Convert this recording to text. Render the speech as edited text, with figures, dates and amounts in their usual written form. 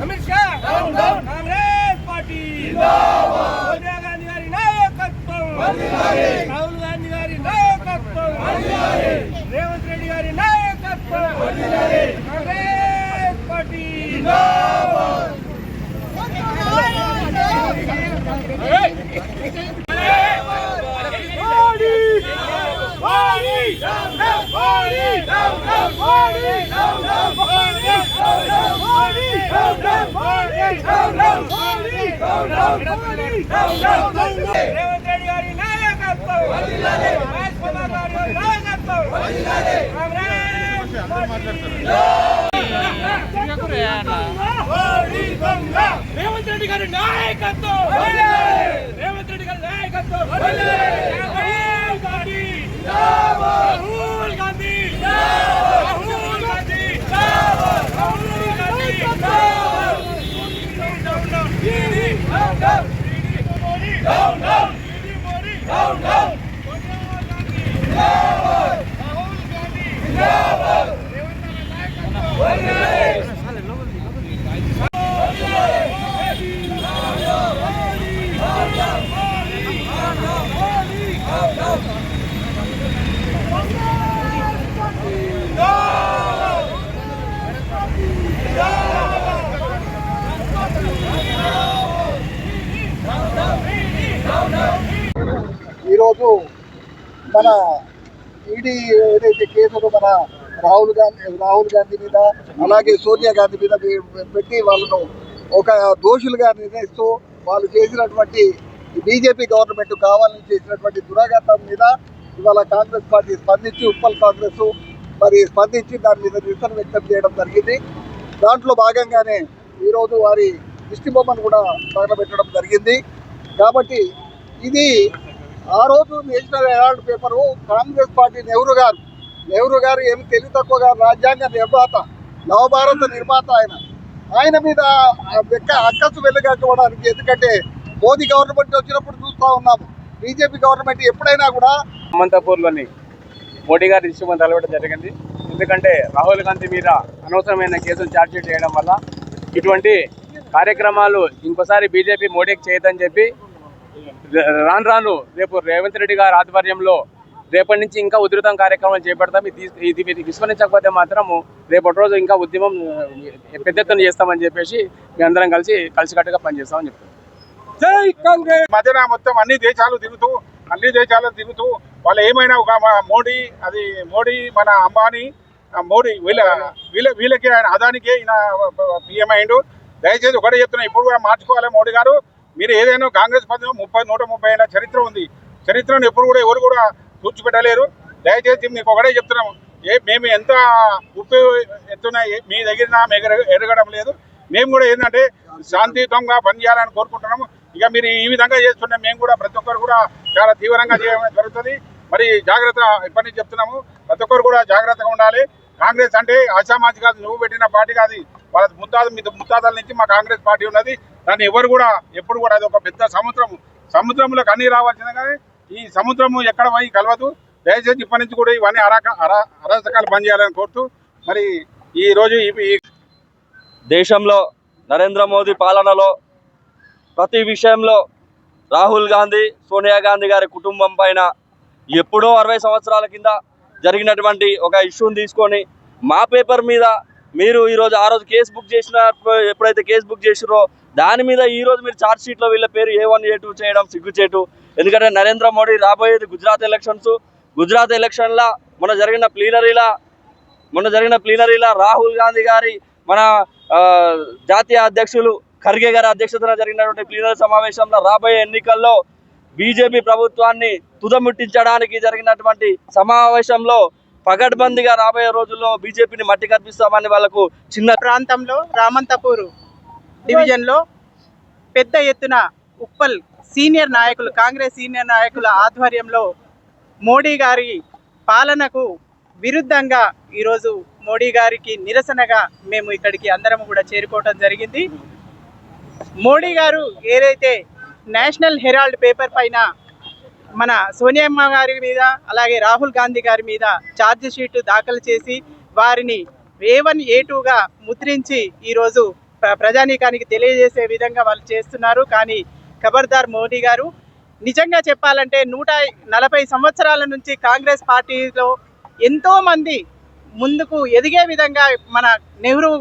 Amit Shah Congress party Sonia Gandhi గారి నాయకత్వం, రాహుల్ గాంధీ గారి నాయకత్వం, రేవంత్ రెడ్డి గారి నాయకత్వం, కాంగ్రెస్ పార్టీ రేవంత్ రెడ్డి గారి నాయకత్వం, మహేష్ కుమార్ గారి నాయకత్వం, రేవంత్ రెడ్డి గారి నాయకత్వం, రేవంత్ రెడ్డి గారి నాయకత్వం, రాహుల్ గాంధీ, రాహుల్ గాంధీ, రాహుల్ గాంధీ, ఈరోజు మన ఈడీ ఏదైతే కేసులు మన రాహుల్ గాంధీ మీద అలాగే సోనియా గాంధీ మీద పెట్టి వాళ్ళను ఒక దోషులుగా నిర్ణయిస్తూ వాళ్ళు చేసినటువంటి బీజేపీ గవర్నమెంట్ కావాలని చేసినటువంటి దురాఘాతం మీద ఇవాళ కాంగ్రెస్ పార్టీ స్పందించి ఉప్పల్ కాంగ్రెస్ స్పందించి దాని మీద నిరసన వ్యక్తం చేయడం జరిగింది. దాంట్లో భాగంగానే ఈరోజు వారి దిష్టి బొమ్మను కూడా తగలబెట్టడం జరిగింది. కాబట్టి ఇది ఆ రోజు నేషనల్ హెరాల్డ్ పేపరు కాంగ్రెస్ పార్టీ నెహ్రూ గారు ఏమి తెలివి తక్కువ గారు, రాజ్యాంగ నిర్మాత, నవభారత నిర్మాత ఆయన మీద అక్కసు వెళ్ళగట్టుకోవడానికి. ఎందుకంటే మోదీ గవర్నమెంట్ వచ్చినప్పుడు చూస్తూ ఉన్నాము, బీజేపీ గవర్నమెంట్ ఎప్పుడైనా కూడా అమంతపూర్లోని మోడీ గారి దిష్టి బొమ్మ తగలబెట్టడం జరిగింది. ఎందుకంటే రాహుల్ గాంధీ మీద అనవసరమైన కేసులు ఛార్జ్షీట్ చేయడం వల్ల ఇటువంటి కార్యక్రమాలు ఇంకోసారి బీజేపీ మోడీకి చేయదని చెప్పి రాను రేపు రేవంత్ రెడ్డి గారి ఆధ్వర్యంలో రేపటి నుంచి ఇంకా ఉధృతం కార్యక్రమాలు చేపడతాం. ఇది విస్మరించకపోతే మాత్రము రేపటి రోజు ఇంకా ఉద్యమం పెద్ద ఎత్తున చేస్తామని చెప్పేసి మీ అందరం కలిసికట్టుగా పనిచేస్తామని చెప్తాం. జై కాంగ్రెస్. మధ్యన మొత్తం అన్ని దేశాలు తిరుగుతూ వాళ్ళు ఏమైనా ఒక మోడీ మన అంబానీ మోడీ వీళ్ళకి ఆయన అదానికి ఈయన పిఎం అయిండు. దయచేసి ఒకటే చెప్తున్నా, ఇప్పుడు కూడా మార్చుకోవాలి మోడీ గారు. మీరు ఏదైనా కాంగ్రెస్ పార్టీ 130 ఏళ్ళ చరిత్ర ఉంది. చరిత్రను ఎప్పుడు కూడా ఎవరు కూడా కూర్చిపెట్టలేరు. దయచేసి మీకు ఒకటే చెప్తున్నాము, మేము ఎంత ఉప్పు ఎత్తున మీ దగ్గర మేము ఎరగడం లేదు. మేము కూడా ఏంటంటే శాంతియుతంగా పనిచేయాలని కోరుకుంటున్నాము. ఇక మీరు ఈ విధంగా చేస్తుంటే మేము కూడా ప్రతి ఒక్కరు కూడా చాలా తీవ్రంగా చేయడం జరుగుతుంది. మరి జాగ్రత్త ఇప్పటి నుంచి చెప్తున్నాము, ప్రతి ఒక్కరు కూడా జాగ్రత్తగా ఉండాలి. కాంగ్రెస్ అంటే అసామాజిక కాదు, నువ్వు పెట్టిన పార్టీ కాదు. వాళ్ళ ముత్తాతల నుంచి మా కాంగ్రెస్ పార్టీ ఉన్నది. దాన్ని ఎవరు కూడా ఎప్పుడు కూడా అది ఒక పెద్ద సముద్రంలో కన్నీ రావాల్సిందే, కానీ ఈ సముద్రము ఎక్కడ పోయి కలవదు. దయచేసి ఇప్పటి నుంచి కూడా ఇవన్నీ అరాచకాలు బంద్ చేయాలని కోరుతూ మరి ఈరోజు ఈ దేశంలో నరేంద్ర మోదీ పాలనలో ప్రతి విషయంలో రాహుల్ గాంధీ, సోనియా గాంధీ గారి కుటుంబం పైన ఎప్పుడో 60 సంవత్సరాల కింద జరిగినటువంటి ఒక ఇష్యూని తీసుకొని మా పేపర్ మీద మీరు ఈరోజు ఆ రోజు కేసు బుక్ చేసిన ఎప్పుడైతే కేసు బుక్ చేసిరో దాని మీద ఈరోజు మీరు ఛార్జ్ షీట్లో వీళ్ళ పేరు A1 A2 చేయడం సిగ్గుచేటు. ఎందుకంటే నరేంద్ర మోడీ రాబోయేది గుజరాత్ ఎలక్షన్లా మొన్న జరిగిన ప్లీనరీలా రాహుల్ గాంధీ గారి మన జాతీయ అధ్యక్షులు ఖర్గే గారి అధ్యక్షతన జరిగినటువంటి ప్లీనరీ సమావేశంలో రాబోయే ఎన్నికల్లో బీజేపీ ప్రభుత్వాన్ని తుదముట్టించడానికి జరిగినటువంటి సమావేశంలో పగడ్బందీగా రాబోయే రోజుల్లో బీజేపీని మట్టి కనిపిస్తామని వాళ్ళకు చిన్న ప్రాంతంలో రామంతపూర్ డివిజన్లో పెద్ద ఎత్తున ఉప్పల్ కాంగ్రెస్ సీనియర్ నాయకుల ఆధ్వర్యంలో మోడీ గారి పాలనకు విరుద్ధంగా ఈరోజు మోడీ గారికి నిరసనగా మేము ఇక్కడికి అందరం కూడా చేరుకోవడం జరిగింది. మోడీ గారు ఏదైతే నేషనల్ హెరాల్డ్ పేపర్ పైన మన సోనియమ్మ గారి మీద అలాగే రాహుల్ గాంధీ గారి మీద ఛార్జ్ షీట్ దాఖలు చేసి వారిని A1 A2గా ముద్రించి ఈరోజు ప్రజానీకానికి తెలియజేసే విధంగా వాళ్ళు చేస్తున్నారు. కానీ ఖబర్దార్ మోడీ గారు, నిజంగా చెప్పాలంటే 140 సంవత్సరాల నుంచి కాంగ్రెస్ పార్టీలో ఎంతోమంది ముందుకు ఎదిగే విధంగా మన నెహ్రూ